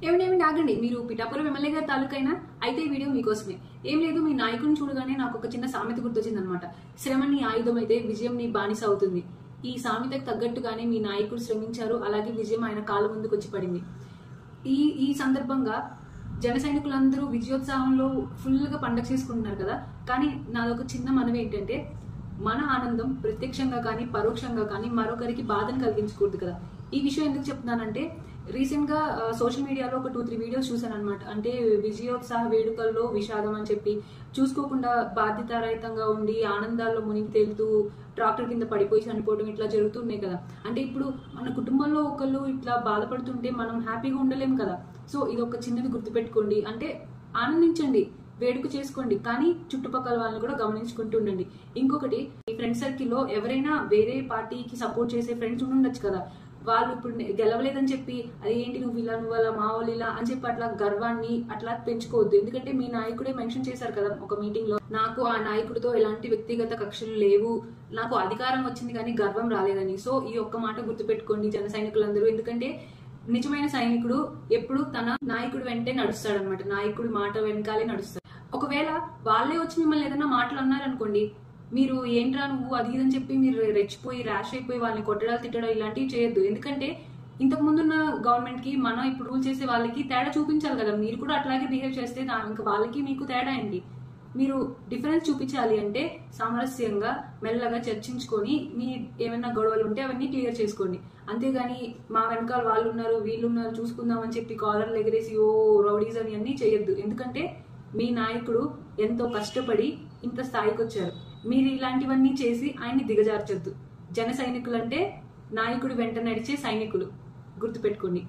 ఏమిటేమి ఆగండి, మీరు పిఠాపురం ఎమ్మెల్యే గారి తాలూకైనా అయితే ఈ వీడియో మీకోసమే. ఏం లేదు, మీ నాయకుడిని చూడగానే నాకు ఒక చిన్న సామెత గుర్తొచ్చింది అనమాట. శ్రమ నీ ఆయుధం అయితే విజయం నీ బానిస అవుతుంది. ఈ సామెతకు తగ్గట్టుగానే మీ నాయకుడు శ్రమించారు, అలాగే విజయం ఆయన కాళ్ళ ముందుకు వచ్చి పడింది. ఈ సందర్భంగా జన సైనికులందరూ విజయోత్సాహంలో ఫుల్ గా పండగ చేసుకుంటున్నారు కదా. కానీ నాదొక చిన్న మనవి ఏంటంటే, మన ఆనందం ప్రత్యక్షంగా కానీ పరోక్షంగా కానీ మరొకరికి బాధను కలిగించకూడదు కదా. ఈ విషయం ఎందుకు చెప్తున్నానంటే, రీసెంట్ గా సోషల్ మీడియాలో ఒక 2-3 వీడియోస్ చూసాను అనమాట. అంటే విజయోత్సాహ వేడుకల్లో విషాదం అని చెప్పి, చూసుకోకుండా బాధ్యతారహితంగా ఉండి ఆనందాల్లో మునిగి తేలుతూ ట్రాక్టర్ కింద పడిపోయి చనిపోవడం ఇట్లా జరుగుతున్నాయి కదా. అంటే ఇప్పుడు మన కుటుంబంలో ఒకళ్ళు ఇట్లా బాధపడుతుంటే మనం హ్యాపీగా ఉండలేం కదా. సో ఇది ఒక చిన్నది గుర్తుపెట్టుకోండి. అంటే ఆనందించండి, వేడుక చేసుకోండి, కానీ చుట్టుపక్కల వాళ్ళని కూడా గమనించుకుంటూ ఉండండి. ఇంకొకటి, ఈ ఫ్రెండ్ సర్కిల్లో ఎవరైనా వేరే పార్టీకి సపోర్ట్ చేసే ఫ్రెండ్స్ ఉండొచ్చు కదా. వాళ్ళు ఇప్పుడు గెలవలేదని చెప్పి అదేంటి నువ్వు ఇలా, నువ్వు అలా, మా వాళ్ళు ఇలా అని చెప్పి అట్లా గర్వాన్ని అట్లా పెంచుకోవద్దు. ఎందుకంటే మీ నాయకుడే మెన్షన్ చేశారు కదా ఒక మీటింగ్ లో, నాకు ఆ నాయకుడితో ఎలాంటి వ్యక్తిగత కక్షలు లేవు, నాకు అధికారం వచ్చింది కానీ గర్వం రాలేదని. సో ఈ ఒక్క మాట గుర్తుపెట్టుకోండి జన సైనికులందరూ. ఎందుకంటే నిజమైన సైనికుడు ఎప్పుడు తన నాయకుడు వెంటే నడుస్తాడు అనమాట. నాయకుడి మాట వెనకాలే నడుస్తాడు. ఒకవేళ వాళ్ళే వచ్చి మిమ్మల్ని ఏదైనా మాటలు అన్నారనుకోండి, మీరు ఏంట్రా నువ్వు అది ఇదని చెప్పి మీరు రెచ్చిపోయి ర్యాష్ అయిపోయి వాళ్ళని కొట్టడాలు తిట్టడం ఇలాంటివి చేయొద్దు. ఎందుకంటే ఇంతకు ముందున్న గవర్నమెంట్ కి మనం ఇప్పుడు రూల్ చేసే వాళ్ళకి తేడా చూపించాలి కదా. మీరు కూడా అట్లాగే బిహేవ్ చేస్తే ఇంకా వాళ్ళకి మీకు తేడా ఏంటి? మీరు డిఫరెన్స్ చూపించాలి అంటే సామరస్యంగా మెల్లగా చర్చించుకొని మీ ఏమైనా గొడవలు ఉంటే అవన్నీ క్లియర్ చేసుకోండి. అంతేగాని మా వెనకాల వాళ్ళు ఉన్నారు వీళ్ళున్నారు చూసుకుందాం అని చెప్పి కాలర్లు ఎగరేసి ఓ రౌడీస్ అని అన్ని చేయొద్దు. ఎందుకంటే మీ నాయకుడు ఎంతో కష్టపడి ఇంత స్థాయికి వచ్చారు. మీరు ఇలాంటివన్నీ చేసి ఆయన్ని దిగజార్చొద్దు. జన సైనికులు అంటే నాయకుడు వెంట నడిచే సైనికులు, గుర్తుపెట్టుకోండి.